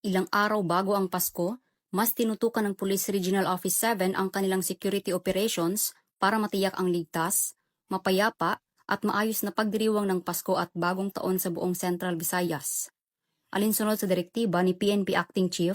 Ilang araw bago ang Pasko, mas tinutukan ng Police Regional Office 7 ang kanilang security operations para matiyak ang ligtas, mapayapa at maayos na pagdiriwang ng Pasko at Bagong Taon sa buong Central Visayas. Alinsunod sa direktiba ni PNP Acting Chief,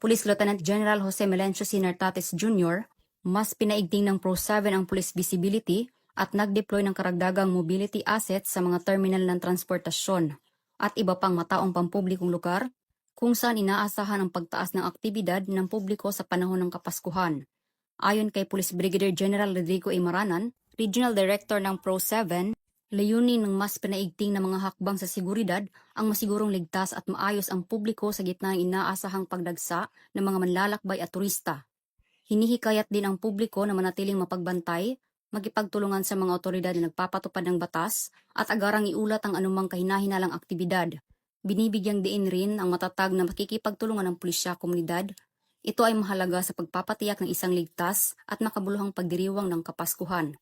Police Lieutenant General Jose Melencio Sinartates Jr., mas pinaigting ng Pro 7 ang police visibility at nag-deploy ng karagdagang mobility assets sa mga terminal ng transportasyon at iba pang mataong pampublikong lugar kung saan inaasahan ang pagtaas ng aktibidad ng publiko sa panahon ng Kapaskuhan. Ayon kay Police Brigadier General Rodrigo A. Maranan, Regional Director ng Pro 7, layunin ng mas pinaigting na mga hakbang sa seguridad ang masigurong ligtas at maayos ang publiko sa gitna ng inaasahang pagdagsa ng mga manlalakbay at turista. Hinihikayat din ang publiko na manatiling mapagbantay, magipagtulungan sa mga otoridad na nagpapatupad ng batas at agarang iulat ang anumang kahinahinalang aktibidad. Binibigyang diin rin ang matatag na makikipagtulungan ng pulisya komunidad. Ito ay mahalaga sa pagpapatiyak ng isang ligtas at makabuluhang pagdiriwang ng Kapaskuhan.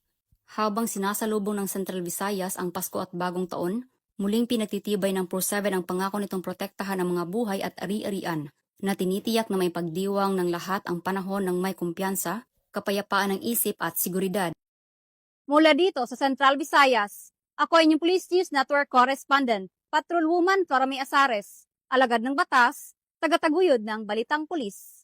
Habang sinasalubong ng Central Visayas ang Pasko at Bagong Taon, muling pinagtitibay ng Pro 7 ang pangako nitong protektahan ang mga buhay at ari-arian na tinitiyak na may pagdiwang ng lahat ang panahon ng may kumpiyansa, kapayapaan ng isip at seguridad. Mula dito sa Central Visayas, ako ay inyong Police News Network Correspondent, Patrolwoman Torami Asares, alagad ng batas, tagataguyod ng Balitang Pulis.